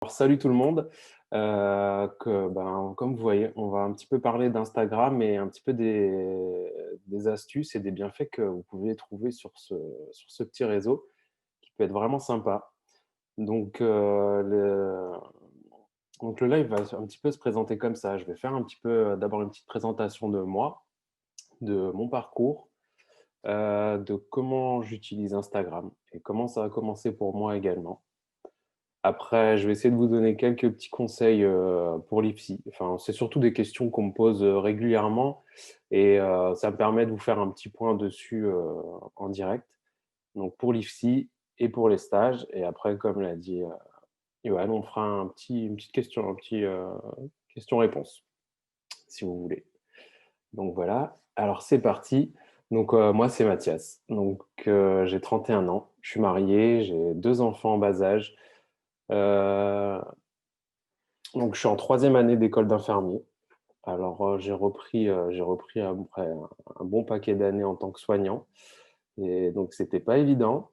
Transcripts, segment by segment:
Alors, salut tout le monde. Comme vous voyez, on va un petit peu parler d'Instagram et un petit peu des astuces et des bienfaits que vous pouvez trouver sur ce petit réseau qui peut être vraiment sympa. Donc, le live va un petit peu se présenter comme ça. Je vais faire un petit peu d'abord une petite présentation de moi, de mon parcours, de comment j'utilise Instagram et comment ça a commencé pour moi également. Après, je vais essayer de vous donner quelques petits conseils, pour l'IFSI. Enfin, c'est surtout des questions qu'on me pose, régulièrement et ça me permet de vous faire un petit point dessus, en direct. Donc pour l'IFSI et pour les stages et après, comme l'a dit, Yoann, on fera une petite question, un petit, question-réponse, si vous voulez. Donc voilà, alors c'est parti. Donc moi, c'est Mathias. Donc j'ai 31 ans, je suis marié, j'ai 2 enfants en bas âge. Heu Donc, je suis en troisième année d'école d'infirmier. Alors, j'ai repris à peu près un bon paquet d'années en tant que soignant et donc c'était pas évident.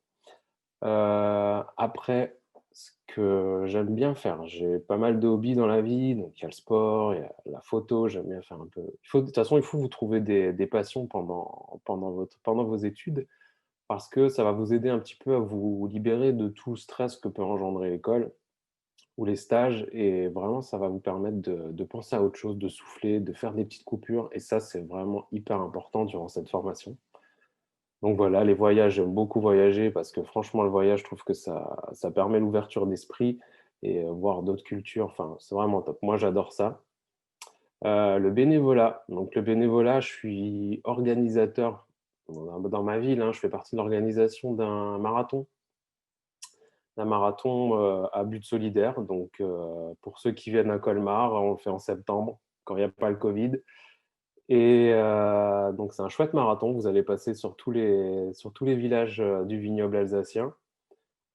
Après, ce que j'aime bien faire, j'ai pas mal de hobbies dans la vie, donc il y a le sport, il y a la photo, j'aime bien faire un peu de toute façon, il faut vous trouver des passions pendant vos études parce que ça va vous aider un petit peu à vous libérer de tout le stress que peut engendrer l'école ou les stages et vraiment ça va vous permettre de penser à autre chose, de souffler, de faire des petites coupures et ça, c'est vraiment hyper important durant cette formation. Donc voilà, les voyages, j'aime beaucoup voyager parce que franchement, le voyage, je trouve que ça permet l'ouverture d'esprit et voir d'autres cultures, enfin, c'est vraiment top. Moi, j'adore ça. Le bénévolat, donc le bénévolat, je suis organisateur dans ma ville, hein, je fais partie de l'organisation d'un marathon, à but solidaire. Donc, pour ceux qui viennent à Colmar, on le fait en septembre, quand il y a pas le covid et donc c'est un chouette marathon. Vous allez passer sur tous les villages, du vignoble alsacien,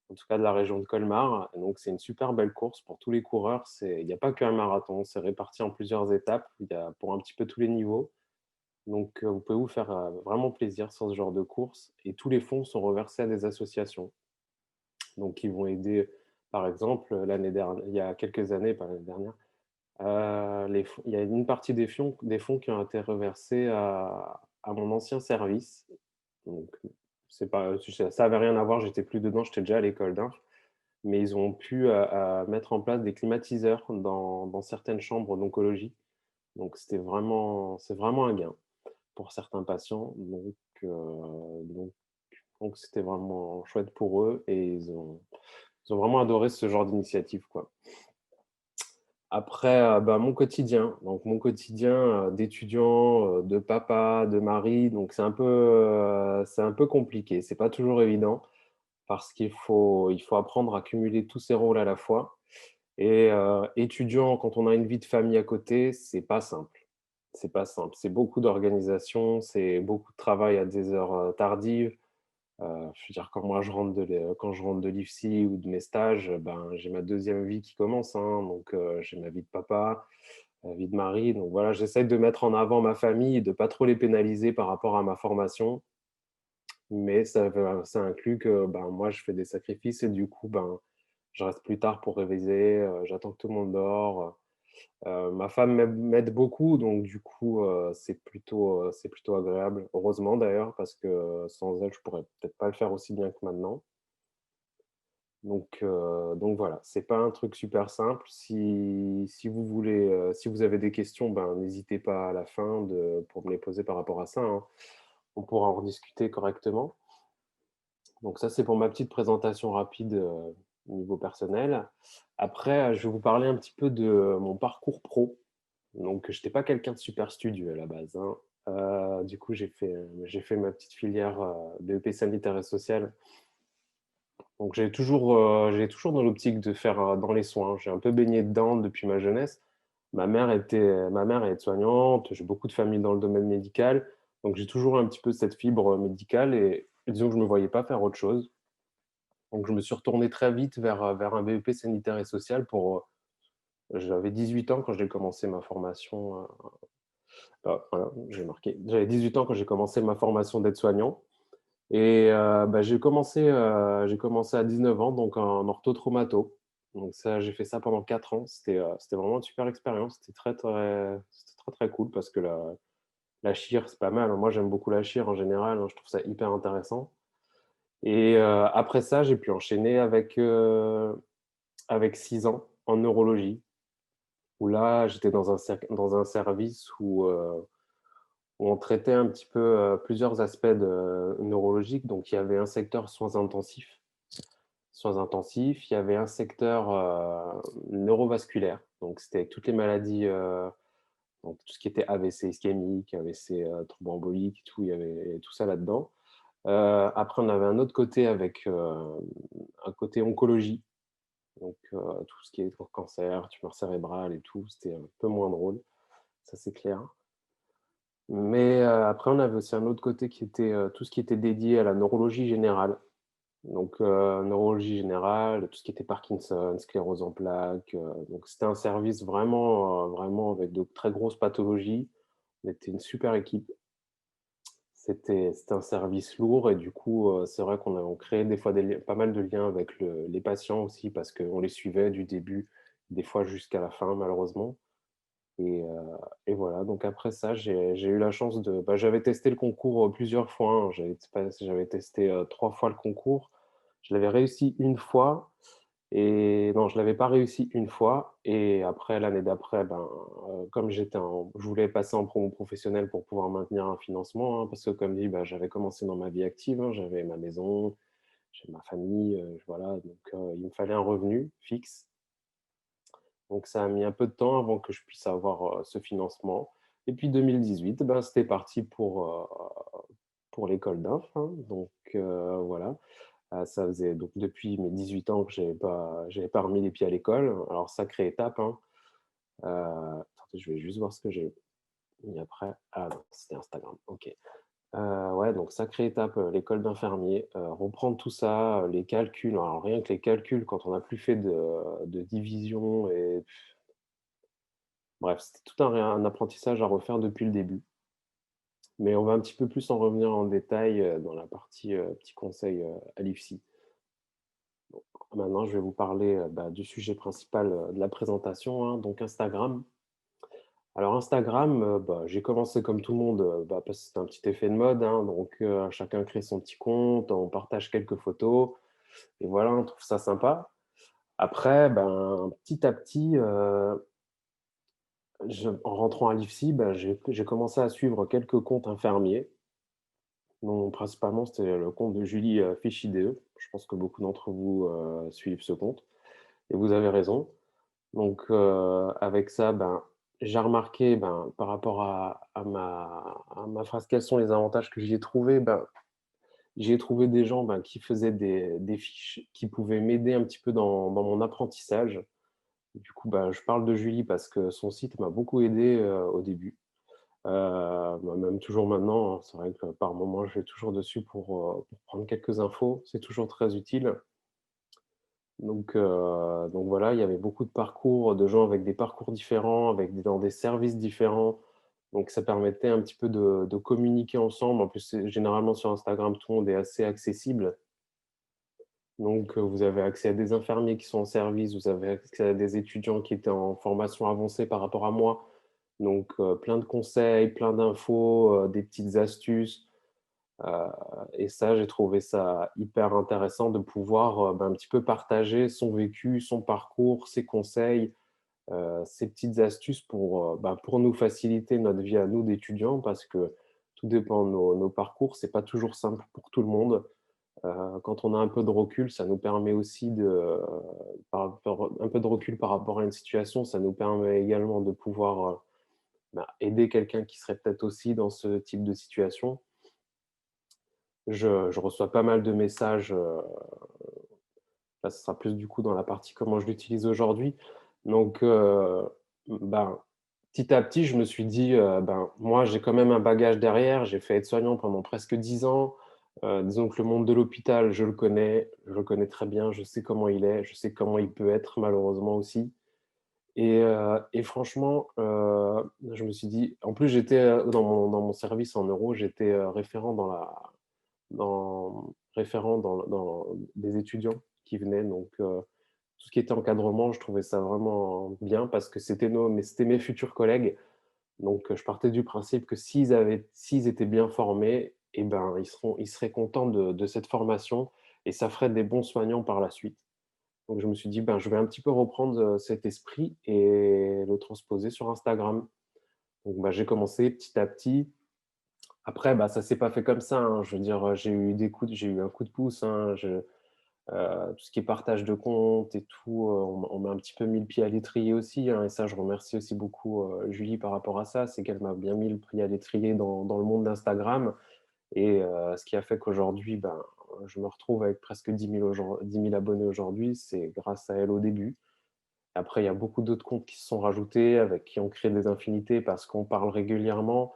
en tout cas de la région de Colmar. Donc c'est une super belle course pour tous les coureurs. Il y a pas qu'un marathon, c'est réparti en plusieurs étapes. Il y a pour un petit peu tous les niveaux. Donc, vous pouvez vous faire, vraiment plaisir sur ce genre de course et tous les fonds sont reversés à des associations. Donc ils vont aider, par exemple, il y a quelques années, pas l'année dernière, il y a une partie des fonds qui ont été reversés à mon ancien service. Donc c'est pas ça avait rien à voir, j'étais plus dedans, j'étais déjà à l'école d'inf, mais ils ont pu, mettre en place des climatiseurs dans certaines chambres d'oncologie. Donc c'est vraiment un gain pour certains patients. Donc c'était vraiment chouette pour eux et ils ont vraiment adoré ce genre d'initiative, quoi. Après, mon quotidien. Donc mon quotidien, d'étudiant, de papa, de mari, donc c'est un peu compliqué. C'est pas toujours évident parce qu'il faut apprendre à cumuler tous ces rôles à la fois et étudiant, quand on a une vie de famille à côté, c'est pas simple. C'est pas simple. C'est beaucoup d'organisation, c'est beaucoup de travail à des heures, tardives. Je veux dire quand je rentre de l'IFSI ou de mes stages, ben, j'ai ma deuxième vie qui commence, hein, donc j'ai ma vie de papa, ma vie de mari, donc voilà, j'essaie de mettre en avant ma famille et de pas trop les pénaliser par rapport à ma formation, mais ça inclut que, ben, moi, je fais des sacrifices et du coup, ben, je reste plus tard pour réviser, j'attends que tout le monde dort, ma femme m'aide beaucoup, donc du coup, c'est plutôt agréable. Heureusement d'ailleurs, parce que sans elle, je pourrais peut-être pas le faire aussi bien que maintenant. Donc voilà, c'est pas un truc super simple. Si vous avez des questions, ben, n'hésitez pas à la fin pour me les poser par rapport à ça, hein. On pourra en rediscuter correctement. Donc ça, c'est pour ma petite présentation rapide, niveau personnel. Après, je vais vous parler un petit peu de mon parcours pro. Donc, je n'étais pas quelqu'un de super studieux à la base, hein. Du coup, j'ai fait ma petite filière, BEP sanitaire et social. Donc, j'ai toujours dans l'optique de faire, dans les soins. J'ai un peu baigné dedans depuis ma jeunesse. Ma mère est aide-soignante, j'ai beaucoup de familles dans le domaine médical, donc j'ai toujours un petit peu cette fibre, médicale et disons que je ne me voyais pas faire autre chose. Donc, je me suis retourné très vite vers un BEP sanitaire et social j'avais 18 ans quand j'ai commencé ma formation, voilà, j'ai marqué. J'avais 18 ans quand j'ai commencé ma formation d'aide-soignant et j'ai commencé à 19 ans, donc en orthotraumato. Donc ça, j'ai fait ça pendant 4 ans. C'était vraiment une super expérience. C'était très, très cool parce que la chire, c'est pas mal. Moi, j'aime beaucoup la chire en général, hein, je trouve ça hyper intéressant. Et après ça, j'ai pu enchaîner avec 6 ans en neurologie, où là, j'étais dans un service où on traitait un petit peu plusieurs aspects neurologiques. Donc, il y avait un secteur soins intensifs, il y avait un secteur neurovasculaire. Donc, c'était toutes les maladies, donc tout ce qui était AVC ischémique, AVC thromboembolique, tout, il y avait tout ça là-dedans. Après, on avait un autre côté avec un côté oncologie. Donc, tout ce qui est cancer, tumeur cérébrale et tout, c'était un peu moins drôle, ça c'est clair. Mais après, on avait aussi un autre côté qui était tout ce qui était dédié à la neurologie générale. Donc, neurologie générale, tout ce qui était Parkinson, sclérose en plaques. Donc, c'était un service vraiment avec de très grosses pathologies. On était une super équipe. C'était un service lourd et du coup, c'est vrai on créait des fois pas mal de liens avec les patients aussi parce qu'on les suivait du début, des fois jusqu'à la fin malheureusement. Et, heu et voilà, donc après ça, j'ai eu la chance j'avais testé le concours, plusieurs fois, hein. J'avais testé, 3 fois le concours. Je l'avais réussi une fois et non, je l'avais pas réussi une fois et après l'année d'après, comme je voulais passer en promo professionnelle pour pouvoir maintenir un financement, hein, parce que comme dit, j'avais commencé dans ma vie active, hein, j'avais ma maison, j'ai ma famille, voilà, donc il me fallait un revenu fixe. Donc ça a mis un peu de temps avant que je puisse avoir, ce financement et puis 2018, c'était parti pour l'école d'inf, hein, donc voilà. Ça faisait donc depuis mes 18 ans que j'avais pas remis les pieds à l'école. Alors sacrée étape, hein. Attendez, je vais juste voir ce que j'ai mis après. Ah non, c'était Instagram, OK. Ouais, donc sacrée étape, l'école d'infirmier, reprendre tout ça, les calculs. Alors rien que les calculs quand on n'a plus fait de division et bref, c'était tout un apprentissage à refaire depuis le début. Mais on va un petit peu plus en revenir en détail, dans la partie, petits conseils, à l'IFSI. Maintenant, je vais vous parler, du sujet principal, de la présentation, hein, donc Instagram. Alors Instagram, j'ai commencé comme tout le monde, parce que c'était un petit effet de mode, hein, donc chacun crée son petit compte, on partage quelques photos et voilà, on trouve ça sympa. Après, petit à petit, en rentrant à l'IFSI, j'ai commencé à suivre quelques comptes infirmiers. Non, principalement, c'était le compte de Julie, Fichidé. Je pense que beaucoup d'entre vous, suivent ce compte et vous avez raison. Donc avec ça, j'ai remarqué, par rapport à ma phrase, quels sont les avantages que j'y ai trouvés? J'y ai trouvé des gens, qui faisaient des fiches qui pouvaient m'aider un petit peu dans mon apprentissage. Du coup, je parle de Julie parce que son site m'a beaucoup aidé, au début. Même toujours maintenant, hein, c'est vrai que par moment, je vais toujours dessus pour prendre quelques infos. C'est toujours très utile. Donc voilà, il y avait beaucoup de parcours, de gens avec des parcours différents, dans des services différents. Donc ça permettait un petit peu de communiquer ensemble. En plus, généralement sur Instagram, tout le monde est assez accessible. Donc vous avez accès à des infirmiers qui sont en service, vous avez accès à des étudiants qui étaient en formation avancée par rapport à moi. Donc plein de conseils, plein d'infos, des petites astuces. Heu et ça, j'ai trouvé ça hyper intéressant de pouvoir, un petit peu partager son vécu, son parcours, ses conseils, ses petites astuces pour nous faciliter notre vie à nous d'étudiants parce que tout dépend de nos parcours. C'est pas toujours simple pour tout le monde. Quand on a un peu de recul, ça nous permet aussi un peu de recul par rapport à une situation, ça nous permet également de pouvoir, aider quelqu'un qui serait peut-être aussi dans ce type de situation. Je reçois pas mal de messages, là, ce sera plus du coup dans la partie comment je l'utilise aujourd'hui. Donc, ben, petit à petit, je me suis dit, moi, j'ai quand même un bagage derrière. J'ai fait aide-soignant pendant presque 10 ans. Disons que le monde de l'hôpital, je le connais très bien, je sais comment il est, je sais comment il peut être malheureusement aussi et franchement, je me suis dit en plus, j'étais, dans mon service en neuro, j'étais, référent dans des étudiants qui venaient donc tout ce qui était encadrement, je trouvais ça vraiment bien parce que c'était mes futurs collègues. Donc, je partais du principe que s'ils étaient bien formés, et ben, ils seraient contents de cette formation et ça ferait des bons soignants par la suite. Donc je me suis dit: «Ben, je vais un petit peu reprendre, cet esprit et le transposer sur Instagram». Donc bah, j'ai commencé petit à petit. Après, bah, ça s'est pas fait comme ça, hein. Je veux dire, j'ai eu un coup de pouce, hein. Tout ce qui est partage de compte et tout, on m'a un petit peu mis le pied à l'étrier aussi, hein, et ça, je remercie aussi beaucoup, Julie par rapport à ça. C'est qu'elle m'a bien mis le pied à l'étrier dans le monde d'Instagram et ce qui a fait qu'aujourd'hui, ben, je me retrouve avec presque 10 000 abonnés aujourd'hui. C'est grâce à elle au début. Après, il y a beaucoup d'autres comptes qui se sont rajoutés, avec qui ont créé des infinités parce qu'on parle régulièrement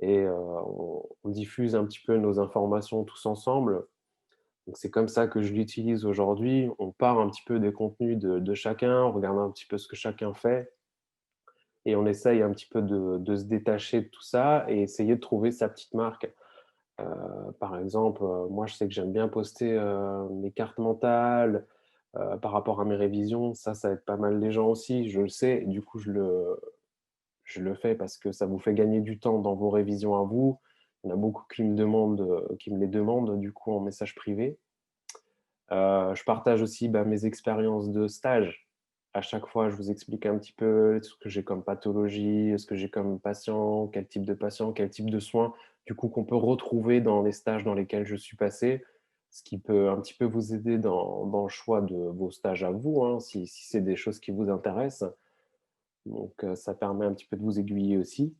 et on diffuse un petit peu nos informations tous ensemble. Donc c'est comme ça que je l'utilise aujourd'hui. On part un petit peu des contenus de chacun, on regarde un petit peu ce que chacun fait et on essaye un petit peu de se détacher de tout ça et essayer de trouver sa petite marque. Par exemple, moi, je sais que j'aime bien poster, mes cartes mentales, par rapport à mes révisions. Ça aide pas mal les gens aussi, je le sais et du coup, je le fais parce que ça vous fait gagner du temps dans vos révisions à vous. Il y en a beaucoup qui me les demandent, du coup, en message privé. Je partage aussi, bah, mes expériences de stage. À chaque fois, je vous explique un petit peu ce que j'ai comme pathologie, ce que j'ai comme patient, quel type de patient, quel type de soins, du coup, qu'on peut retrouver dans les stages dans lesquels je suis passé, ce qui peut un petit peu vous aider dans le choix de vos stages à vous, hein, si c'est des choses qui vous intéressent. Donc, ça permet un petit peu de vous aiguiller aussi.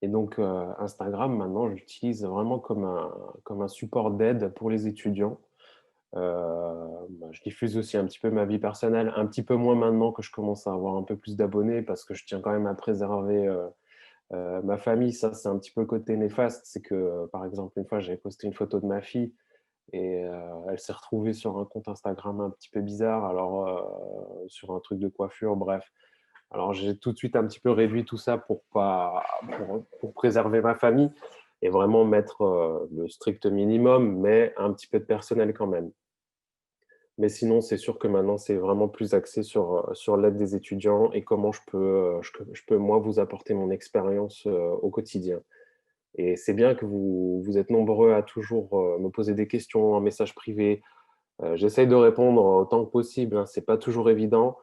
Et donc, Instagram, maintenant, je l'utilise vraiment comme un support d'aide pour les étudiants. Bah, je diffuse aussi un petit peu ma vie personnelle, un petit peu moins maintenant que je commence à avoir un peu plus d'abonnés parce que je tiens quand même à préserver, ma famille. Ça, c'est un petit peu le côté néfaste. C'est que, par exemple, une fois, j'avais posté une photo de ma fille et elle s'est retrouvée sur un compte Instagram un petit peu bizarre, alors, sur un truc de coiffure, bref. Alors j'ai tout de suite un petit peu réduit tout ça pour préserver ma famille et vraiment mettre, le strict minimum, mais un petit peu de personnel quand même. Mais sinon, c'est sûr que maintenant, c'est vraiment plus axé sur l'aide des étudiants et comment je peux moi vous apporter mon expérience, au quotidien. Et c'est bien que vous êtes nombreux à toujours, me poser des questions en message privé. J'essaye de répondre autant que possible, hein, c'est pas toujours évident,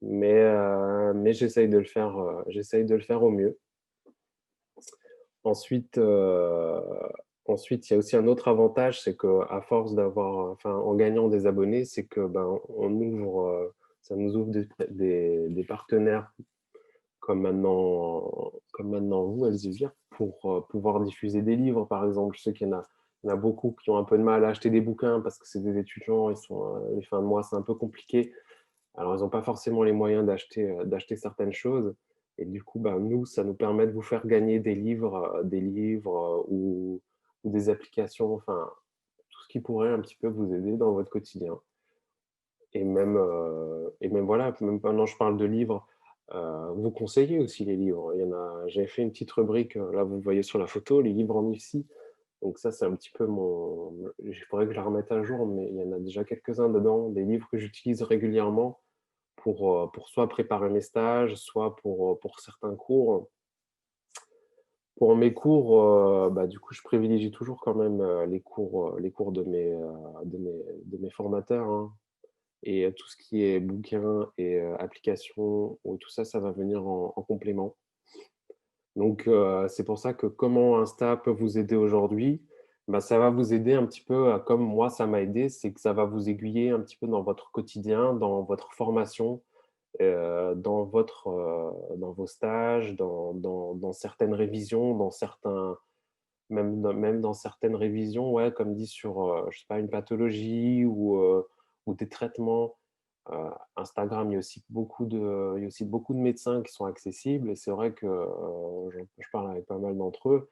mais j'essaye de le faire au mieux. Ensuite, ensuite, il y a aussi un autre avantage, c'est qu'à force en gagnant des abonnés, c'est que, ben, ça nous ouvre des partenaires comme maintenant vous, Elzevir, pour, pouvoir diffuser des livres, par exemple. Je sais qu'il y en a beaucoup qui ont un peu de mal à acheter des bouquins parce que c'est des étudiants, les fins de mois, c'est un peu compliqué. Alors, ils ont pas forcément les moyens d'acheter certaines choses et du coup, ben, nous, ça nous permet de vous faire gagner des livres, ou des applications, enfin, tout ce qui pourrait un petit peu vous aider dans votre quotidien et même voilà, même maintenant je parle de livres, vous conseillez aussi les livres. J'avais fait une petite rubrique, là, vous le voyez sur la photo, les livres en IFSI. Donc ça, c'est un petit peu il faudrait que je la remette à jour, mais il y en a déjà quelques-uns dedans, des livres que j'utilise régulièrement pour soit préparer mes stages, soit pour certains cours. Pour mes cours, bah, du coup, je privilégie toujours quand même, les cours de mes formateurs, hein, et tout ce qui est bouquins et applications ou tout ça, ça va venir en complément. Donc c'est pour ça que comment Insta peut vous aider aujourd'hui? Bah, ça va vous aider un petit peu, comme moi ça m'a aidé, c'est que ça va vous aiguiller un petit peu dans votre quotidien, dans votre formation, dans vos stages, dans certaines révisions, même dans certaines révisions, ouais, comme dit sur, je sais pas, une pathologie ou des traitements. Instagram, il y a aussi beaucoup de médecins qui sont accessibles et c'est vrai que, je parle avec pas mal d'entre eux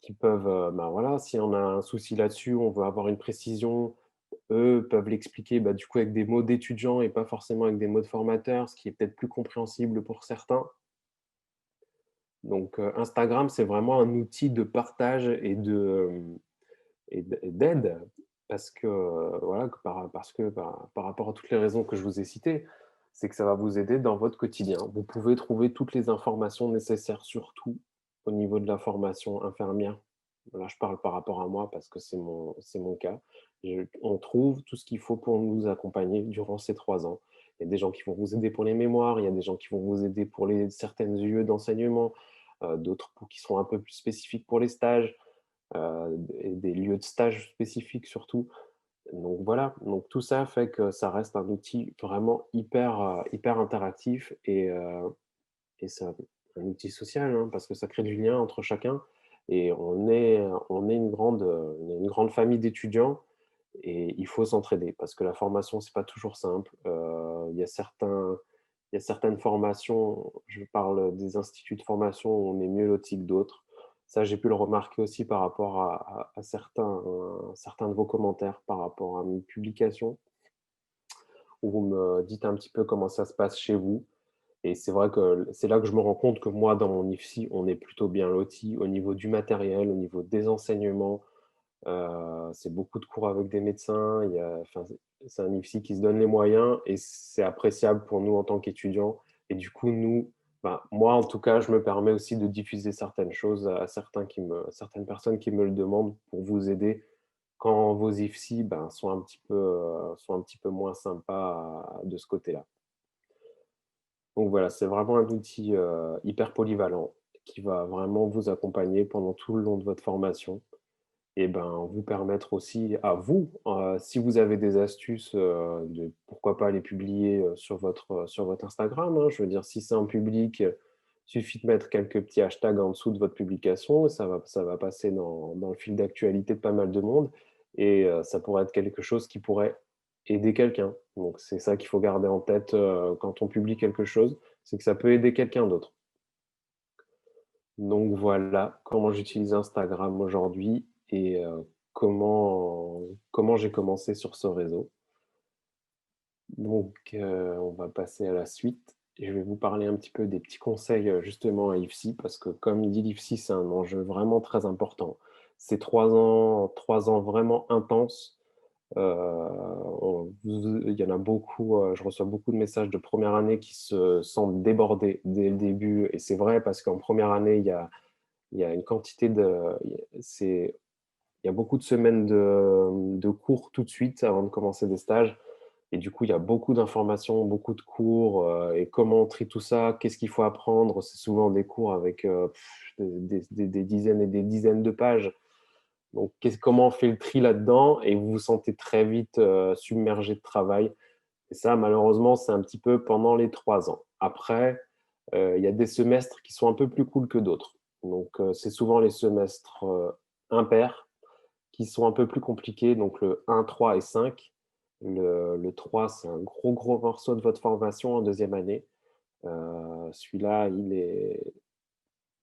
qui peuvent, bah, voilà, si on a un souci là-dessus, on veut avoir une précision, eux peuvent l'expliquer, bah, du coup avec des mots d'étudiants et pas forcément avec des mots de formateurs, ce qui est peut-être plus compréhensible pour certains. Donc, Instagram, c'est vraiment un outil de partage et d'aide parce que, voilà, parce que, par rapport à toutes les raisons que je vous ai citées, c'est que ça va vous aider dans votre quotidien. Vous pouvez trouver toutes les informations nécessaires, surtout au niveau de la formation infirmière. Là, je parle par rapport à moi parce que c'est mon cas. On trouve tout ce qu'il faut pour nous accompagner durant ces 3 ans. Il y a des gens qui vont vous aider pour les mémoires, il y a des gens qui vont vous aider pour certaines lieux d'enseignement, d'autres qui seront un peu plus spécifiques pour les stages, et des lieux de stage spécifiques surtout. Donc voilà, donc tout ça fait que ça reste un outil vraiment hyper interactif et c'est un outil social, hein, parce que ça crée du lien entre chacun et on est une grande famille d'étudiants et il faut s'entraider parce que la formation, c'est pas toujours simple. Il y a certaines formations, je parle des instituts de formation où on est mieux lotis que d'autres. Ça, j'ai pu le remarquer aussi par rapport à certains de vos commentaires par rapport à mes publications, où vous me dites un petit peu comment ça se passe chez vous. Et c'est vrai que c'est là que je me rends compte que moi, dans mon IFSI, on est plutôt bien lotis au niveau du matériel, au niveau des enseignements. C'est beaucoup de cours avec des médecins. Enfin, c'est un IFSI qui se donne les moyens et c'est appréciable pour nous en tant qu'étudiants. Et du coup, moi en tout cas, je me permets aussi de diffuser certaines choses à certaines personnes qui me le demandent pour vous aider quand vos IFSI sont un petit peu moins sympas de ce côté-là. Donc voilà, c'est vraiment un outil hyper polyvalent qui va vraiment vous accompagner pendant tout le long de votre formation et vous permettre aussi à vous, si vous avez des astuces, de pourquoi pas les publier, sur votre Instagram, hein. Je veux dire, si c'est en public, suffit de mettre quelques petits hashtags en dessous de votre publication et ça va passer dans le fil d'actualité de pas mal de monde et ça pourrait être quelque chose qui pourrait aider quelqu'un. Donc c'est ça qu'il faut garder en tête, quand on publie quelque chose, c'est que ça peut aider quelqu'un d'autre. Donc voilà comment j'utilise Instagram aujourd'hui et comment j'ai commencé sur ce réseau. Donc on va passer à la suite et je vais vous parler un petit peu des petits conseils, justement à l'IFSI parce que comme dit l'IFSI, c'est un enjeu vraiment très important. C'est 3 ans vraiment intenses. Il y en a beaucoup, je reçois beaucoup de messages de première année qui se sentent débordés dès le début et c'est vrai parce qu'en première année, il y a une quantité de c'est il y a beaucoup de semaines de cours tout de suite avant de commencer des stages et du coup, il y a beaucoup d'informations, beaucoup de cours, et comment on trie tout ça? Qu'est-ce qu'il faut apprendre? C'est souvent des cours avec, des dizaines et des dizaines de pages. Donc comment on fait le tri là-dedans? Et vous vous sentez très vite, submergé de travail et ça, malheureusement, c'est un petit peu pendant les 3 ans. Après, il y a des semestres qui sont un peu plus cool que d'autres. Donc, c'est souvent les semestres impairs qui sont un peu plus compliqués, donc le 1, 3 et 5. Le 3, c'est un gros, gros morceau de votre formation en deuxième année. Celui-là,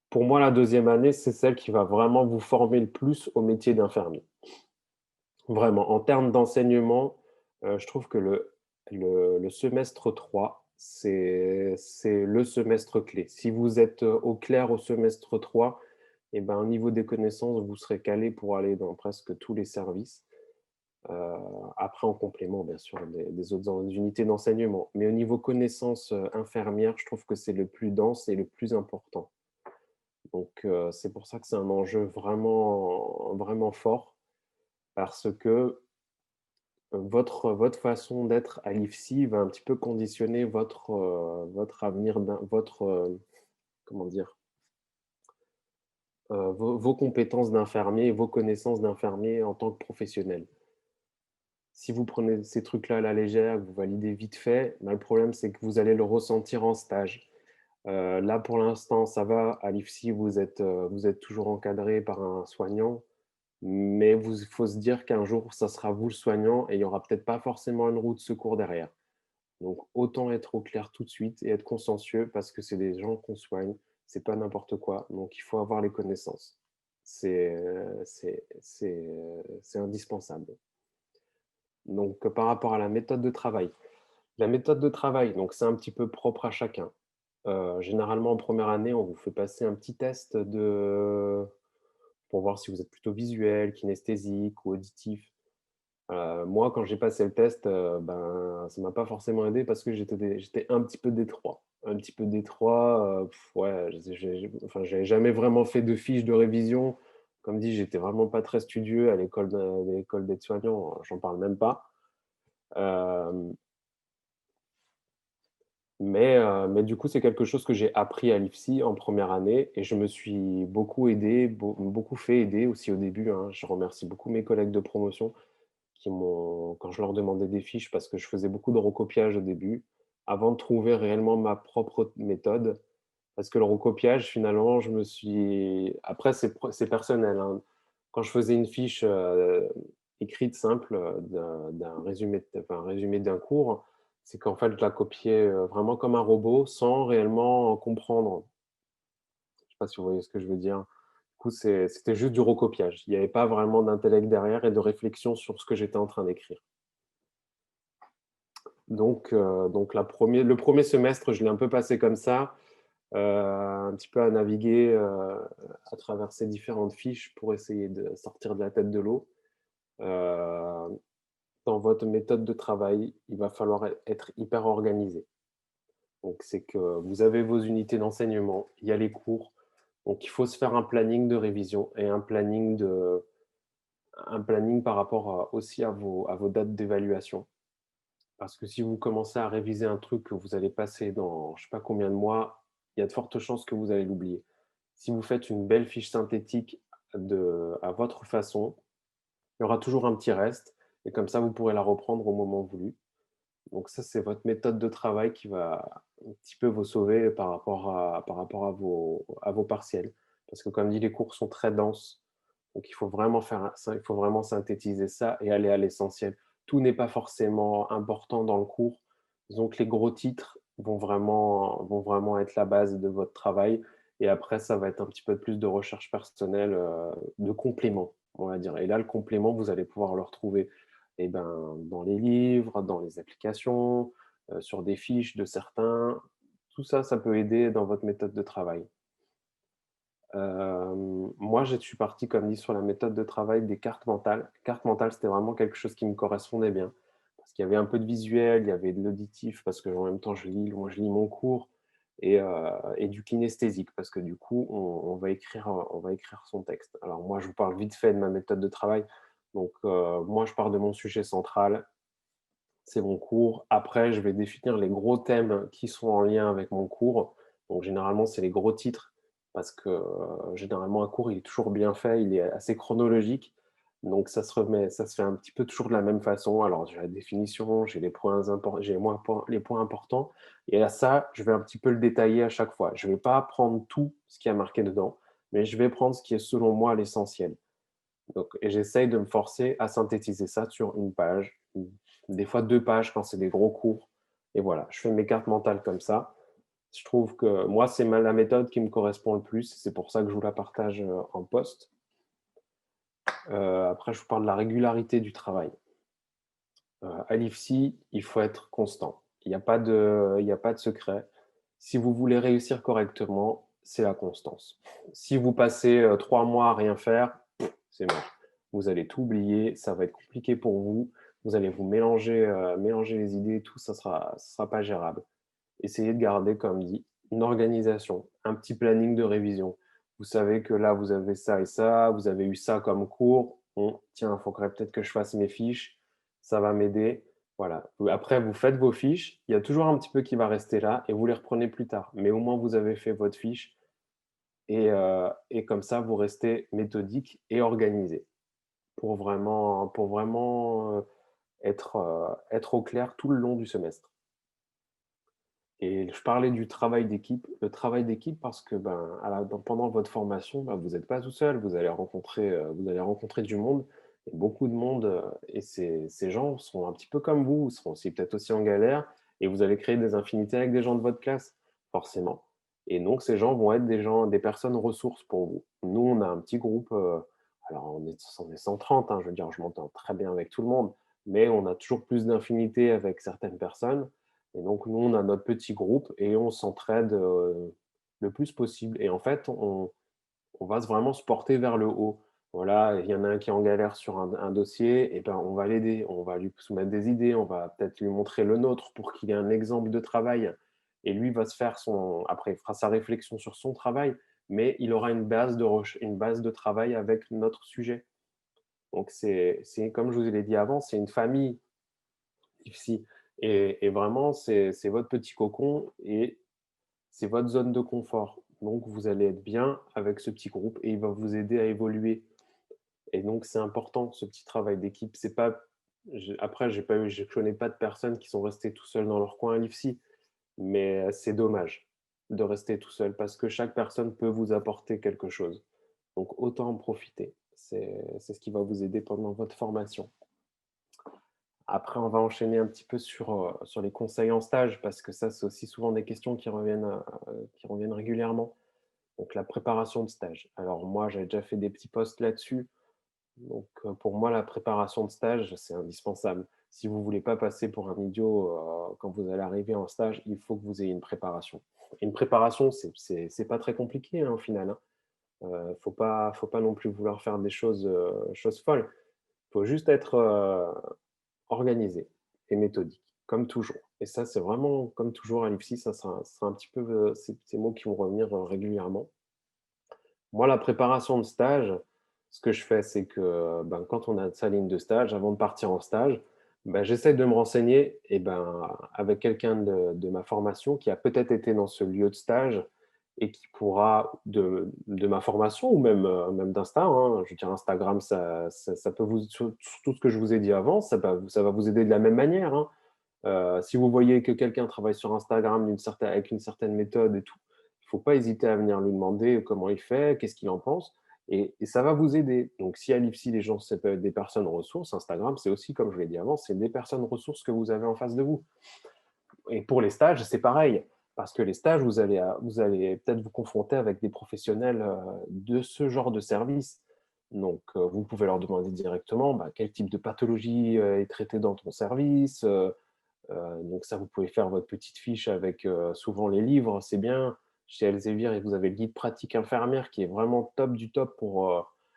pour moi, la deuxième année, c'est celle qui va vraiment vous former le plus au métier d'infirmier. Vraiment, en termes d'enseignement, je trouve que le semestre 3, c'est le semestre clé. Si vous êtes au clair au semestre 3, et au niveau des connaissances, vous serez calé pour aller dans presque tous les services. Après, en complément, bien sûr, des autres unités d'enseignement. Mais au niveau connaissances infirmières, je trouve que c'est le plus dense et le plus important. Donc, c'est pour ça que c'est un enjeu vraiment, vraiment fort parce que votre façon d'être à l'IFSI va un petit peu conditionner votre avenir, comment dire, vos compétences d'infirmier et vos connaissances d'infirmier en tant que professionnel. Si vous prenez ces trucs-là à la légère, que vous validez vite fait, le problème, c'est que vous allez le ressentir en stage. Là, pour l'instant, ça va. À l'IFSI, vous êtes toujours encadré par un soignant, mais il faut se dire qu'un jour, ça sera vous le soignant et il n'y aura peut-être pas forcément une roue de secours derrière. Donc, autant être au clair tout de suite et être consciencieux parce que c'est des gens qu'on soigne, c'est pas n'importe quoi. Donc, il faut avoir les connaissances. C'est indispensable. Donc, par rapport à la méthode de travail. La méthode de travail, donc c'est un petit peu propre à chacun. Généralement, en première année, on vous fait passer un petit test pour voir si vous êtes plutôt visuel, kinesthésique ou auditif. Moi, quand j'ai passé le test, ben, ça m'a pas forcément aidé parce que j'étais un petit peu détroit. Un petit peu détroit, ouais, enfin, j'avais jamais vraiment fait de fiches de révision. Comme dit, j'étais vraiment pas très studieux à l'école d'aide-soignant, j'en parle même pas. Hem, mais du coup, c'est quelque chose que j'ai appris à l'IFSI en première année et je me suis beaucoup aidé, beaucoup fait aider aussi au début, hein. Je remercie beaucoup mes collègues de promotion qui m'ont quand je leur demandais des fiches parce que je faisais beaucoup de recopiage au début, avant de trouver réellement ma propre méthode. Parce que le recopiage, finalement, je me suis après c'est personnel, hein. Quand je faisais une fiche, écrite simple, d'un résumé enfin, un résumé d'un cours, c'est qu'en fait, je la copiais, vraiment comme un robot sans réellement comprendre. Je sais pas si vous voyez ce que je veux dire? Du coup, c'était juste du recopiage. Il y avait pas vraiment d'intellect derrière et de réflexion sur ce que j'étais en train d'écrire. Donc le premier semestre, je l'ai un peu passé comme ça, un petit peu à naviguer, à travers ces différentes fiches pour essayer de sortir de la tête de l'eau. Heu, Dans votre méthode de travail, il va falloir être hyper organisé. Donc c'est que vous avez vos unités d'enseignement, il y a les cours, donc il faut se faire un planning de révision et un planning par rapport aussi à vos dates d'évaluation. Parce que si vous commencez à réviser un truc que vous allez passer dans je sais pas combien de mois, il y a de fortes chances que vous allez l'oublier. Si vous faites une belle fiche synthétique à votre façon, il y aura toujours un petit reste et comme ça, vous pourrez la reprendre au moment voulu. Donc ça, c'est votre méthode de travail qui va un petit peu vous sauver par rapport à vos partiels. Parce que comme dit, les cours sont très denses, donc il faut vraiment synthétiser ça et aller à l'essentiel. Tout n'est pas forcément important dans le cours. Disons que les gros titres vont vraiment être la base de votre travail et après ça va être un petit peu plus de recherche personnelle, de complément, on va dire. Et là, le complément, vous allez pouvoir le retrouver, eh ben, dans les livres, dans les applications, sur des fiches de certains. Tout ça, ça peut aider dans votre méthode de travail. Moi, je suis parti, comme dit, sur la méthode de travail des cartes mentales. Cartes mentales, c'était vraiment quelque chose qui me correspondait bien. Parce qu'il y avait un peu de visuel, il y avait de l'auditif, parce que en même temps, moi, je lis mon cours, et du kinesthésique, parce que du coup, on va écrire son texte. Alors moi, je vous parle vite fait de ma méthode de travail. Donc, moi, je pars de mon sujet central, c'est mon cours. Après, je vais définir les gros thèmes qui sont en lien avec mon cours. Donc généralement, c'est les gros titres parce que, généralement, un cours, il est toujours bien fait, il est assez chronologique. Donc ça se fait un petit peu toujours de la même façon. Alors j'ai la définition, j'ai les points importants et à ça, je vais un petit peu le détailler à chaque fois. Je ne vais pas prendre tout ce qui est marqué dedans, mais je vais prendre ce qui est selon moi l'essentiel. Donc, et j'essaye de me forcer à synthétiser ça sur une page, des fois 2 pages quand c'est des gros cours. Et voilà, je fais mes cartes mentales comme ça. Je trouve que moi, c'est la méthode qui me correspond le plus. C'est pour ça que je vous la partage en post. Après, je vous parle de la régularité du travail. À l'IFSI, il faut être constant. Il y a pas de secret. Si vous voulez réussir correctement, c'est la constance. Si vous passez 3 mois à rien faire, c'est mort. Vous allez tout oublier, ça va être compliqué pour vous. Vous allez vous mélanger les idées, tout ça sera pas gérable. Essayez de garder, comme dit, une organisation, un petit planning de révision. Vous savez que là, vous avez ça et ça, vous avez eu ça comme cours. Bon, tiens, il faudrait peut-être que je fasse mes fiches, ça va m'aider. Voilà. Après, vous faites vos fiches, il y a toujours un petit peu qui va rester là et vous les reprenez plus tard. Mais au moins, vous avez fait votre fiche et comme ça, vous restez méthodique et organisé pour vraiment être au clair tout le long du semestre. Et je parlais du travail d'équipe. Le travail d'équipe parce que, ben, pendant votre formation, ben, vous n'êtes pas tout seul, vous allez rencontrer du monde et beaucoup de monde, et ces gens sont un petit peu comme vous seront aussi peut-être aussi en galère et vous allez créer des affinités avec des gens de votre classe, forcément. Et donc ces gens vont être des personnes ressources pour vous. Nous, on a un petit groupe, alors on est 130, hein, je veux dire, je m'entends très bien avec tout le monde, mais on a toujours plus d'infinité avec certaines personnes et donc, nous, on a notre petit groupe et on s'entraide le plus possible. Et en fait, on va vraiment se porter vers le haut. Voilà, il y en a un qui est en galère sur un dossier, et ben, on va l'aider, on va lui soumettre des idées, on va peut-être lui montrer le nôtre pour qu'il ait un exemple de travail et lui va se faire son après il fera sa réflexion sur son travail, mais il aura une base de travail avec notre sujet. Donc c'est comme je vous l'ai dit avant, c'est une famille ici et vraiment c'est votre petit cocon et c'est votre zone de confort. Donc vous allez être bien avec ce petit groupe et il va vous aider à évoluer. Et donc, c'est important ce petit travail d'équipe. C'est pas, après, je connais pas de personnes qui sont restées tout seuls dans leur coin à l'IFSI, mais c'est dommage de rester tout seul parce que chaque personne peut vous apporter quelque chose. Donc, autant en profiter. C'est ce qui va vous aider pendant votre formation. Après, on va enchaîner un petit peu sur les conseils en stage parce que ça, c'est aussi souvent des questions qui reviennent régulièrement. Donc, la préparation de stage. Alors, moi, j'avais déjà fait des petits posts là-dessus. Donc, pour moi, la préparation de stage, c'est indispensable. Si vous ne voulez pas passer pour un idiot quand vous allez arriver en stage, il faut que vous ayez une préparation. Une préparation, c'est pas très compliqué hein, au final. Hein. Faut pas non plus vouloir faire des choses folles. Il faut juste être organisé et méthodique, comme toujours. Et ça, c'est vraiment comme toujours à l'IFSI, ça sera un petit peu ces mots qui vont revenir régulièrement. Moi, la préparation de stage, ce que je fais, c'est que ben, quand on a sa ligne de stage, avant de partir en stage, ben, j'essaie de me renseigner et ben, avec quelqu'un de ma formation qui a peut-être été dans ce lieu de stage et qui pourra, de ma formation ou même d'Insta, hein, je veux dire Instagram, ça peut vous, sur tout ce que je vous ai dit avant, ça va vous aider de la même manière. Hein. Si vous voyez que quelqu'un travaille sur Instagram avec une certaine méthode et tout, il ne faut pas hésiter à venir lui demander comment il fait, qu'est-ce qu'il en pense, et ça va vous aider. Donc, si à l'IFSI, les gens, ça peut être des personnes ressources, Instagram, c'est aussi, comme je l'ai dit avant, c'est des personnes ressources que vous avez en face de vous. Et pour les stages, c'est pareil, parce que les stages, vous allez peut-être vous confronter avec des professionnels de ce genre de service. Donc, vous pouvez leur demander directement bah, quel type de pathologie est traité dans ton service, donc ça, vous pouvez faire votre petite fiche avec souvent les livres, c'est bien. Chez Elsevier, vous avez le guide pratique infirmière qui est vraiment top du top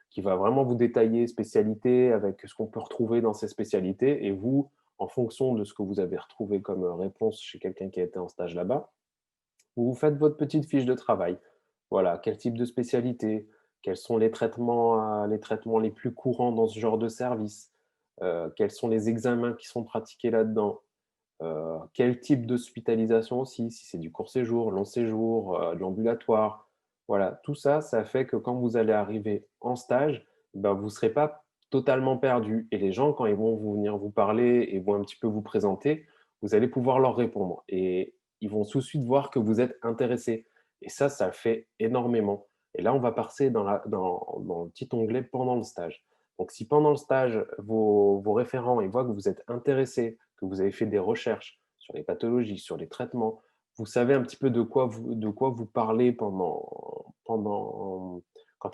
qui va vraiment vous détailler spécialité avec ce qu'on peut retrouver dans ces spécialités. Et vous, en fonction de ce que vous avez retrouvé comme réponse chez quelqu'un qui a été en stage là-bas, vous vous faites votre petite fiche de travail. Voilà, quel type de spécialité, quels sont les traitements les plus courants dans ce genre de service, quels sont les examens qui sont pratiqués là-dedans, quel type d'hospitalisation aussi, si c'est du court séjour, long séjour, de l'ambulatoire. Voilà, tout ça, ça fait que quand vous allez arriver en stage, ben, vous ne serez pas totalement perdu. Et les gens, quand ils vont venir vous parler et vont un petit peu vous présenter, vous allez pouvoir leur répondre. Et ils vont tout de suite voir que vous êtes intéressé. Et ça fait énormément. Et là, on va passer dans le petit onglet pendant le stage. Donc, si pendant le stage, vos référents ils voient que vous êtes intéressé, que vous avez fait des recherches sur les pathologies, sur les traitements, vous savez un petit peu de quoi vous parlez quand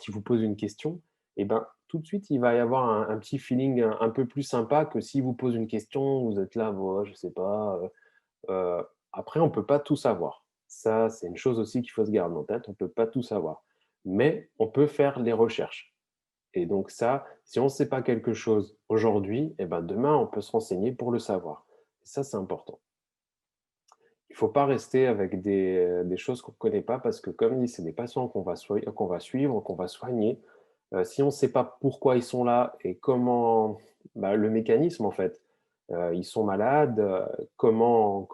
ils vous posent une question, et ben, tout de suite, il va y avoir un petit feeling un peu plus sympa que s'ils vous posent une question, vous êtes là, je ne sais pas. Après, on ne peut pas tout savoir. Ça, c'est une chose aussi qu'il faut se garder en tête, on ne peut pas tout savoir. Mais on peut faire les recherches. Et donc ça, si on ne sait pas quelque chose aujourd'hui, eh ben demain, on peut se renseigner pour le savoir. Et ça, c'est important. Il ne faut pas rester avec des choses qu'on ne connaît pas parce que, comme dit, c'est des patients qu'on va suivre, qu'on va soigner. Si on ne sait pas pourquoi ils sont là et comment bah, le mécanisme, en fait, ils sont malades, comment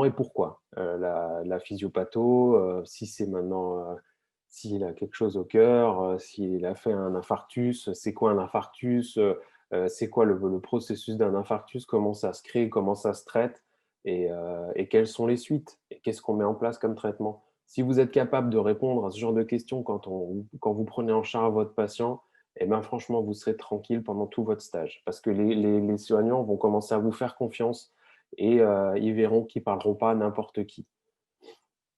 et pourquoi la physiopatho, si c'est maintenant, s'il a quelque chose au cœur, s'il a fait un infarctus, c'est quoi un infarctus, c'est quoi le processus d'un infarctus, comment ça se crée, comment ça se traite, et quelles sont les suites, et qu'est-ce qu'on met en place comme traitement. Si vous êtes capable de répondre à ce genre de questions quand vous prenez en charge votre patient, eh ben, franchement, vous serez tranquille pendant tout votre stage, parce que les soignants vont commencer à vous faire confiance et ils verront qu'ils ne parleront pas à n'importe qui.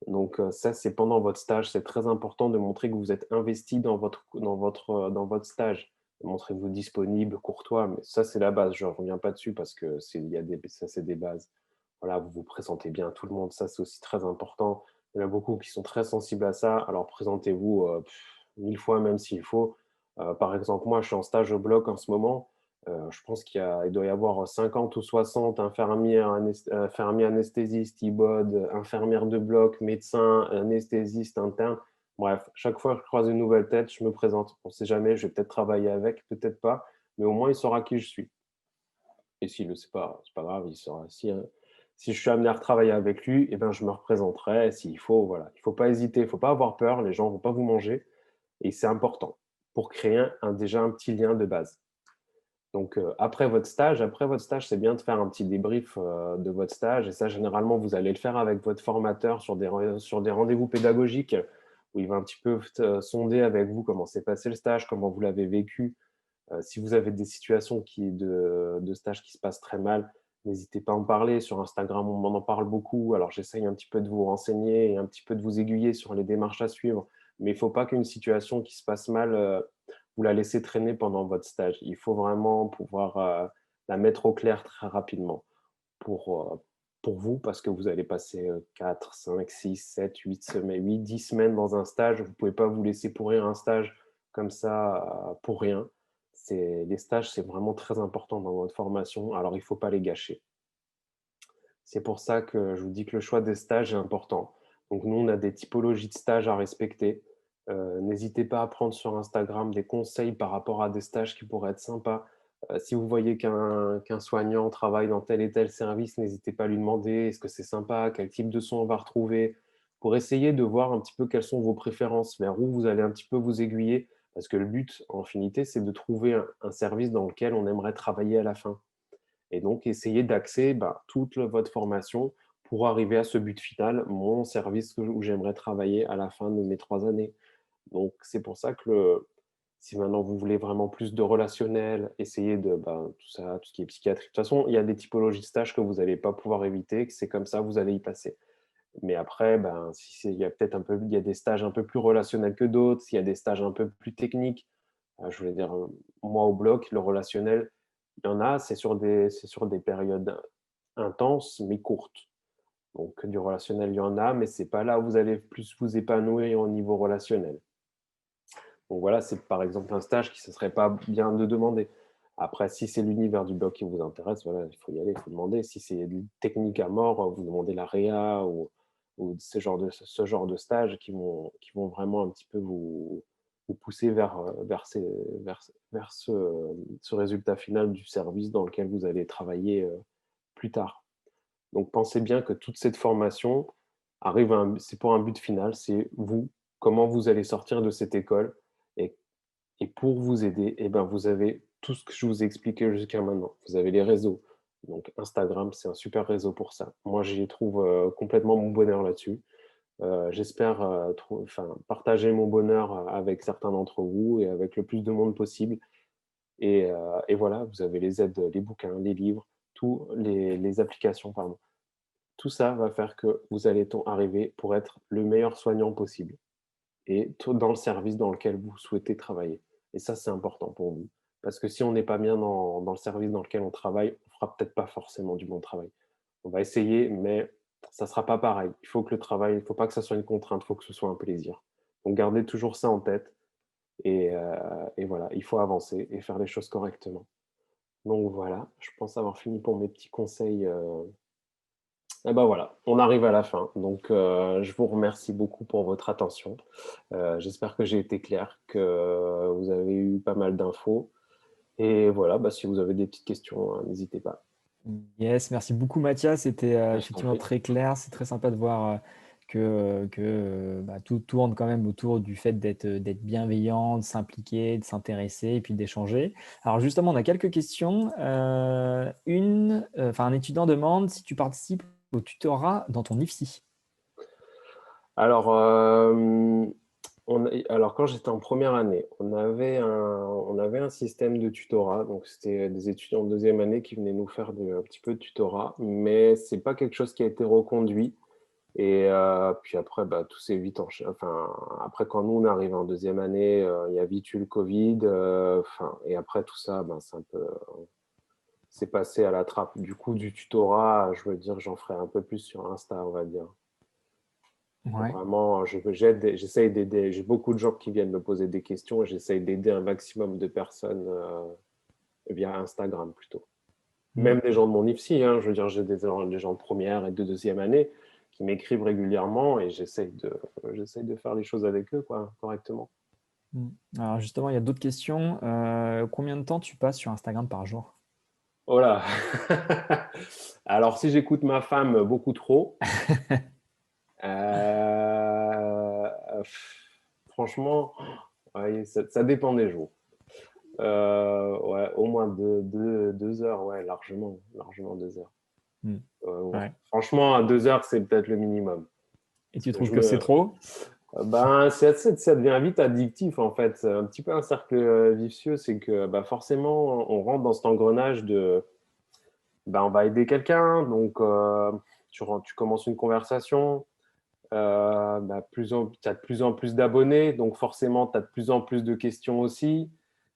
Donc ça, c'est pendant votre stage. C'est très important de montrer que vous êtes investi dans votre stage. Montrez-vous disponible, courtois, mais ça, c'est la base. Je ne reviens pas dessus parce que ça, c'est des bases. Voilà, vous vous présentez bien à tout le monde. Ça, c'est aussi très important. Il y en a beaucoup qui sont très sensibles à ça. Alors, présentez-vous 1000 fois même s'il faut. Par exemple, moi, je suis en stage au bloc en ce moment. Je pense il doit y avoir 50 ou 60 infirmiers anesthésistes, IBOD, infirmières de bloc, médecins, anesthésistes internes. Bref, chaque fois que je croise une nouvelle tête, je me présente. On ne sait jamais, je vais peut-être travailler avec, peut-être pas, mais au moins il saura qui je suis. Et s'il ne le sait pas, c'est pas grave, il saura. Si je suis amené à retravailler avec lui, eh ben, je me représenterai. S'il faut, voilà. Il ne faut pas hésiter, il ne faut pas avoir peur, les gens ne vont pas vous manger. Et c'est important pour créer déjà un petit lien de base. Donc, après votre stage, c'est bien de faire un petit débrief de votre stage. Et ça, généralement, vous allez le faire avec votre formateur sur des rendez-vous pédagogiques où il va un petit peu sonder avec vous comment s'est passé le stage, comment vous l'avez vécu. Si vous avez des situations de stage qui se passent très mal, n'hésitez pas à en parler. Sur Instagram, on en parle beaucoup. Alors, j'essaye un petit peu de vous renseigner et un petit peu de vous aiguiller sur les démarches à suivre. Mais il ne faut pas qu'une situation qui se passe mal, vous la laissez traîner pendant votre stage. Il faut vraiment pouvoir la mettre au clair très rapidement pour, euh, pour vous, parce que vous allez passer 4, 5, 6, 7, 8 semaines, 8, 10 semaines dans un stage. Vous ne pouvez pas vous laisser pourrir un stage comme ça pour rien. Les stages, c'est vraiment très important dans votre formation, alors il ne faut pas les gâcher. C'est pour ça que je vous dis que le choix des stages est important. Donc nous, on a des typologies de stages à respecter. N'hésitez pas à prendre sur Instagram des conseils par rapport à des stages qui pourraient être sympas. Si vous voyez qu'un soignant travaille dans tel et tel service, n'hésitez pas à lui demander est-ce que c'est sympa, quel type de soins on va retrouver, pour essayer de voir un petit peu quelles sont vos préférences, vers où vous allez un petit peu vous aiguiller, parce que le but, en finité, c'est de trouver un service dans lequel on aimerait travailler à la fin. Et donc, essayer d'axer toute votre formation pour arriver à ce but final, mon service où j'aimerais travailler à la fin de mes 3 années. Donc, c'est pour ça que si maintenant vous voulez vraiment plus de relationnel, essayez tout ça, tout ce qui est psychiatrie. De toute façon, il y a des typologies de stages que vous n'allez pas pouvoir éviter, que c'est comme ça, vous allez y passer. Mais après, il y a peut-être il y a des stages un peu plus relationnels que d'autres, s'il y a des stages un peu plus techniques. Je voulais dire, moi au bloc, le relationnel, il y en a, c'est sur des périodes intenses mais courtes. Donc du relationnel, il y en a, mais c'est pas là où vous allez plus vous épanouir au niveau relationnel. Donc voilà, c'est par exemple un stage qui ne serait pas bien de demander. Après, si c'est l'univers du bloc qui vous intéresse, voilà, il faut y aller, il faut demander. Si c'est une technique à mort, vous demandez la réa ou ce genre de stage qui vont vraiment un petit peu vous pousser vers ce résultat final du service dans lequel vous allez travailler plus tard. Donc pensez bien que toute cette formation c'est pour un but final, c'est vous, comment vous allez sortir de cette école. Et, et pour vous aider, eh ben, vous avez tout ce que je vous ai expliqué jusqu'à maintenant. Vous avez les réseaux. Donc Instagram, c'est un super réseau pour ça. Moi, j'y trouve complètement mon bonheur là-dessus. J'espère partager mon bonheur avec certains d'entre vous et avec le plus de monde possible. Et voilà, vous avez les aides, les bouquins, les livres, les applications, pardon. Tout ça va faire que vous allez arriver pour être le meilleur soignant possible et dans le service dans lequel vous souhaitez travailler. Et ça, c'est important pour vous. Parce que si on n'est pas bien dans le service dans lequel on travaille, on fera peut-être pas forcément du bon travail. On va essayer, mais ça ne sera pas pareil. Il faut que le travail, il ne faut pas que ça soit une contrainte, il faut que ce soit un plaisir. Donc gardez toujours ça en tête et voilà, il faut avancer et faire les choses correctement. Donc voilà, je pense avoir fini pour mes petits conseils. Et ben voilà, on arrive à la fin. Donc, je vous remercie beaucoup pour votre attention. J'espère que j'ai été clair, que vous avez eu pas mal d'infos. Et voilà, si vous avez des petites questions, n'hésitez pas. Yes, merci beaucoup Mathias, c'était Je t'en effectivement prie. très clair. C'est très sympa de voir que tout tourne quand même autour du fait d'être bienveillant, de s'impliquer, de s'intéresser et puis d'échanger. Alors justement, on a quelques questions. Un étudiant demande si tu participes au tutorat dans ton IFSI. Alors, alors quand j'étais en première année, on avait un système de tutorat. Donc, c'était des étudiants de deuxième année qui venaient nous faire un petit peu de tutorat. Mais c'est pas quelque chose qui a été reconduit. Et puis après, tout s'est vite enfin, après, quand nous, on arrive en deuxième année, il y a vite eu le Covid. Et après tout ça, c'est passé à la trappe. Du coup, du tutorat, je veux dire, j'en ferai un peu plus sur Insta, on va dire. Ouais. Vraiment, j'essaye d'aider. J'ai beaucoup de gens qui viennent me poser des questions et j'essaye d'aider un maximum de personnes via Instagram plutôt. Mm. Même des gens de mon IFSI, hein, je veux dire, j'ai des gens de première et de deuxième année qui m'écrivent régulièrement et j'essaye de faire les choses avec eux, quoi, correctement. Mm. Alors justement, il y a d'autres questions. Combien de temps tu passes sur Instagram par jour? Oh là. Alors, si j'écoute ma femme beaucoup trop, euh, franchement, ouais, ça dépend des jours. Ouais, au moins 2 heures, ouais, largement, largement 2 heures. Mm. Ouais. Ouais. Franchement, à 2 heures, c'est peut-être le minimum. Et Parce tu que trouves que c'est trop? ben, ça devient vite addictif en fait. C'est un petit peu un cercle vicieux, c'est que bah, forcément, on rentre dans cet engrenage de, bah, on va aider quelqu'un, donc tu commences une conversation, bah, tu as de plus en plus d'abonnés, donc forcément, tu as de plus en plus de questions aussi,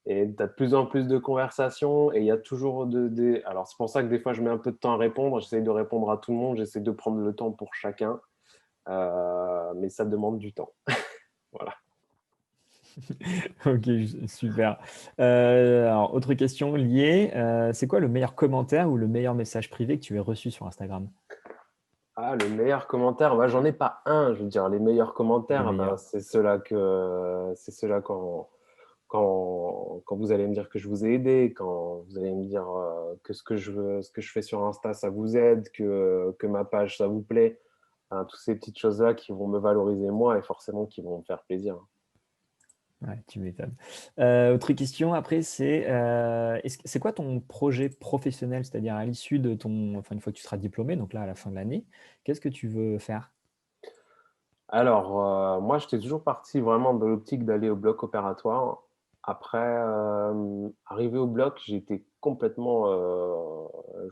et tu as de plus en plus de conversations, et il y a toujours Alors, c'est pour ça que des fois, je mets un peu de temps à répondre, j'essaie de répondre à tout le monde, j'essaie de prendre le temps pour chacun, mais ça demande du temps. Voilà. Ok, super. Alors, autre question liée. C'est quoi le meilleur commentaire ou le meilleur message privé que tu aies reçu sur Instagram? Ah, le meilleur commentaire, bah, j'en ai pas un, je veux dire, les meilleurs Les commentaires, ben, meilleurs. c'est ceux-là quand vous allez me dire que je vous ai aidé, quand vous allez me dire que ce que je fais sur Insta, ça vous aide, que ma page, ça vous plaît. Enfin, toutes ces petites choses-là qui vont me valoriser moi et forcément qui vont me faire plaisir. Ouais, tu m'étonnes. Autre question après, c'est quoi ton projet professionnel? C'est-à-dire à l'issue de enfin, une fois que tu seras diplômé, donc là, à la fin de l'année, qu'est-ce que tu veux faire? Alors, moi, j'étais toujours parti vraiment dans l'optique d'aller au bloc opératoire. Après, arrivé au bloc, j'étais complètement,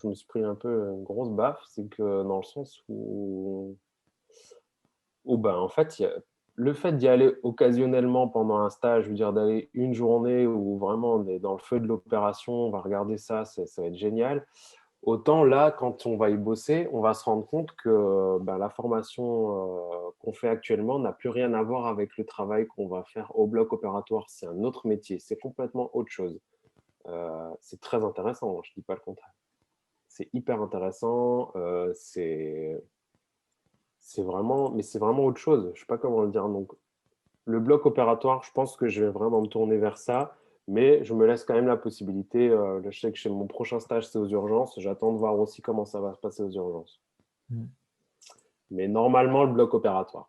je me suis pris un peu une grosse baffe. C'est que dans le sens où ben, en fait, le fait d'y aller occasionnellement pendant un stage, je veux dire d'aller une journée où vraiment on est dans le feu de l'opération, on va regarder ça, ça va être génial. Autant là, quand on va y bosser, on va se rendre compte que ben, la formation qu'on fait actuellement n'a plus rien à voir avec le travail qu'on va faire au bloc opératoire. C'est un autre métier, c'est complètement autre chose. C'est très intéressant, je ne dis pas le contraire. C'est hyper intéressant, c'est vraiment autre chose. Je ne sais pas comment le dire. Donc, le bloc opératoire, je pense que je vais vraiment me tourner vers ça, mais je me laisse quand même la possibilité. Je sais que chez mon prochain stage, c'est aux urgences. J'attends de voir aussi comment ça va se passer aux urgences. Mmh. Mais normalement, le bloc opératoire.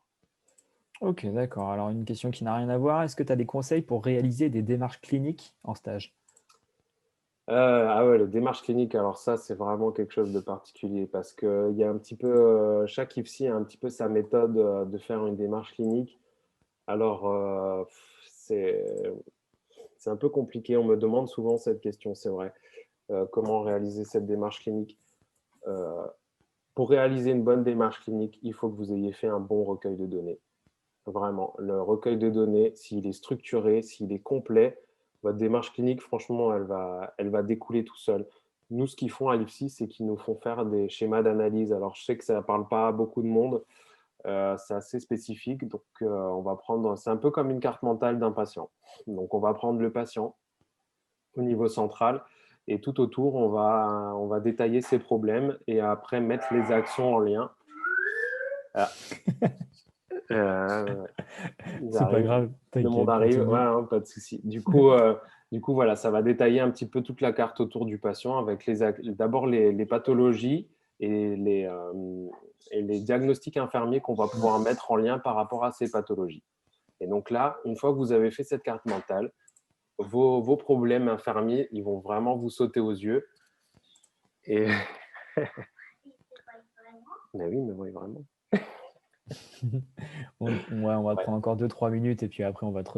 OK, d'accord. Alors une question qui n'a rien à voir, est-ce que tu as des conseils pour réaliser des démarches cliniques en stage? Ah ouais, les démarches cliniques, alors ça, c'est vraiment quelque chose de particulier parce qu'il y a un petit peu, chaque IFSI a un petit peu sa méthode de faire une démarche clinique. Alors, c'est un peu compliqué. On me demande souvent cette question, c'est vrai. Comment réaliser cette démarche clinique? Euh, pour réaliser une bonne démarche clinique, il faut que vous ayez fait un bon recueil de données. Vraiment, le recueil de données, s'il est structuré, s'il est complet, votre démarche clinique, franchement, elle va découler tout seul. Nous, ce qu'ils font à l'IFSI, c'est qu'ils nous font faire des schémas d'analyse. Alors, je sais que ça ne parle pas à beaucoup de monde, c'est assez spécifique. Donc, on va prendre, c'est un peu comme une carte mentale d'un patient. Donc, on va prendre le patient au niveau central et tout autour, on va détailler ses problèmes et après mettre les actions en lien. Ah, euh, ils C'est pas arrivent, grave, le monde t'inquiète, arrive, ouais, continue. hein, pas de souci. Du coup, voilà, ça va détailler un petit peu toute la carte autour du patient avec d'abord les pathologies et les diagnostics infirmiers qu'on va pouvoir mettre en lien par rapport à ces pathologies. Et donc là, une fois que vous avez fait cette carte mentale, vos problèmes infirmiers, ils vont vraiment vous sauter aux yeux. Et mais oui, mais oui, vraiment. Ouais, on va Ouais, prendre encore 2-3 minutes et puis après on va te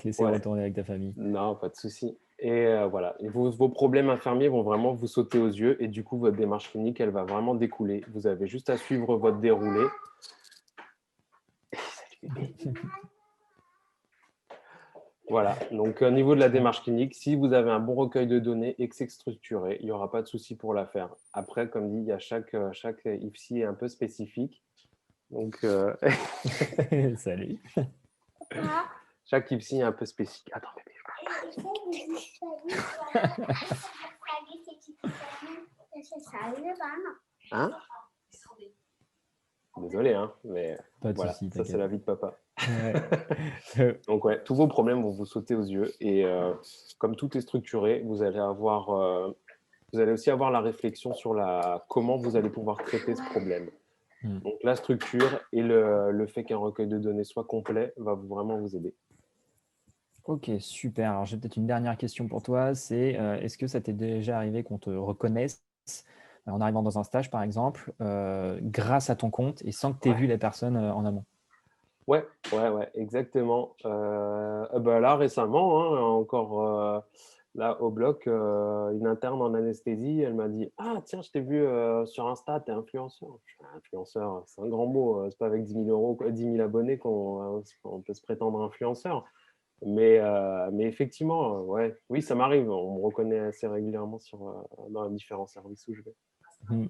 laisser ouais. retourner avec ta famille. Non, pas de souci. Et voilà, et vos problèmes infirmiers vont vraiment vous sauter aux yeux et du coup, votre démarche clinique, elle va vraiment découler. Vous avez juste à suivre votre déroulé. Voilà, donc au niveau de la démarche clinique, si vous avez un bon recueil de données et que c'est structuré, il n'y aura pas de souci pour la faire. Après, comme dit, il y a chaque IFSI est un peu spécifique. Donc, Salut. chaque Ipsy est un peu spécifique. Attends, bébé. Hein? Désolé, hein, mais Pas de voilà, souci, ça c'est t'inquiète. la vie de papa. Ouais. Donc ouais, tous vos problèmes vont vous sauter aux yeux et comme tout est structuré, vous allez aussi avoir la réflexion sur comment vous allez pouvoir traiter ce problème. Donc la structure et le fait qu'un recueil de données soit complet va vraiment vous aider. Ok, super. Alors, j'ai peut-être une dernière question pour toi. C'est est-ce que ça t'est déjà arrivé qu'on te reconnaisse en arrivant dans un stage, par exemple, grâce à ton compte et sans que tu aies vu les personnes en amont? Ouais, exactement. Là, récemment, hein, encore là au bloc, une interne en anesthésie, elle m'a dit: «Ah tiens, je t'ai vu sur Insta, t'es influenceur». Je fais: «Influenceur, c'est un grand mot, c'est pas avec 10 000 euros, 10 000 abonnés qu'on peut se prétendre influenceur». Mais effectivement, ouais, oui, ça m'arrive. On me reconnaît assez régulièrement dans les différents services où je vais. Hmm.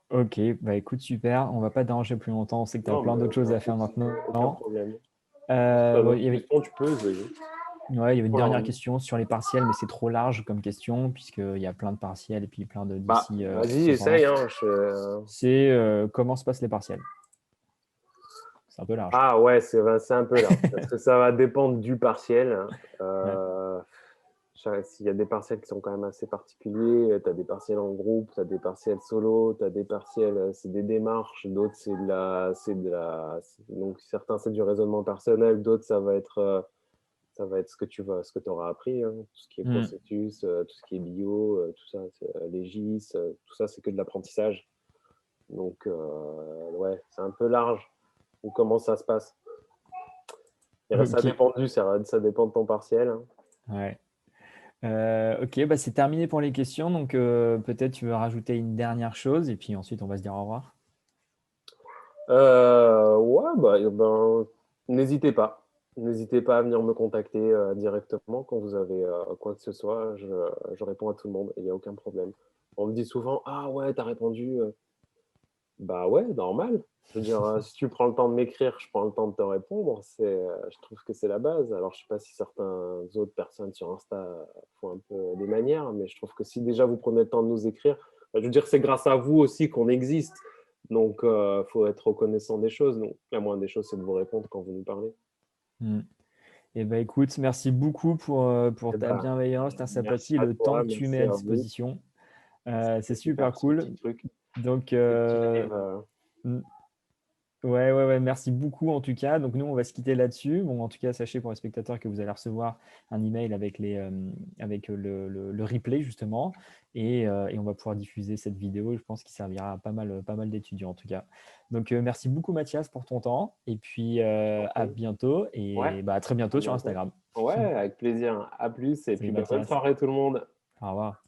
Ok, bah écoute, super. On va pas te déranger plus longtemps. On sait que tu as Non, plein mais d'autres choses à faire aucun maintenant. problème. Si tu as Bon, d'autres questions, tu peux, je vais. ouais, il y avait une Alors, dernière question sur les partiels, mais c'est trop large comme question, puisqu'il y a plein de partiels et puis plein de bah, d'ici vas-y, ce essaye. sens. Hein, C'est comment se passent les partiels? C'est un peu large. Ah ouais, c'est un peu large, parce que ça va dépendre du partiel. Ouais. S'il y a des partiels qui sont quand même assez particuliers, tu as des partiels en groupe, tu as des partiels solo, tu as des partiels, c'est des démarches, d'autres donc certains c'est du raisonnement personnel, d'autres ça va être ce que ce que tu auras appris, hein, tout ce qui est processus, tout ce qui est bio, tout ça, les GIS, tout ça c'est que de l'apprentissage. Donc ouais, c'est un peu large. Ou comment ça se passe? Ça Ok. dépend de ton partiel. Hein. Ouais. Ok, bah c'est terminé pour les questions. Donc peut-être tu veux rajouter une dernière chose et puis ensuite on va se dire au revoir. Ouais, n'hésitez pas. N'hésitez pas à venir me contacter directement quand vous avez quoi que ce soit. Je réponds à tout le monde, il n'y a aucun problème. On me dit souvent: «Ah ouais, t'as répondu. Bah ouais, normal. Je veux dire, si tu prends le temps de m'écrire, je prends le temps de te répondre. Je trouve que c'est la base. Alors, je sais pas si certaines autres personnes sur Insta font un peu des manières, mais je trouve que si déjà vous prenez le temps de nous écrire, je veux dire, c'est grâce à vous aussi qu'on existe. Donc, il faut être reconnaissant des choses. Donc, la moindre des choses, c'est de vous répondre quand vous nous parlez. Et bah écoute, merci beaucoup pour Eh ta ben, bienveillance, ta merci sympathie, à le temps toi, que tu mets merci à à vous. disposition. C'est C'était super super ce cool. petit truc, Donc, ces petits lives. mm, ouais, merci beaucoup en tout cas. Donc nous, on va se quitter là-dessus. Bon, en tout cas, sachez pour les spectateurs que vous allez recevoir un email avec avec le replay justement, et on va pouvoir diffuser cette vidéo. Je pense qu'il servira à pas mal d'étudiants en tout cas. Donc merci beaucoup Mathias pour ton temps, et puis à bientôt, Ouais, et bah, à très à bientôt sur bientôt. Instagram. Ouais, avec plaisir. À plus et Salut puis bonne Mathias. soirée tout le monde. Au revoir.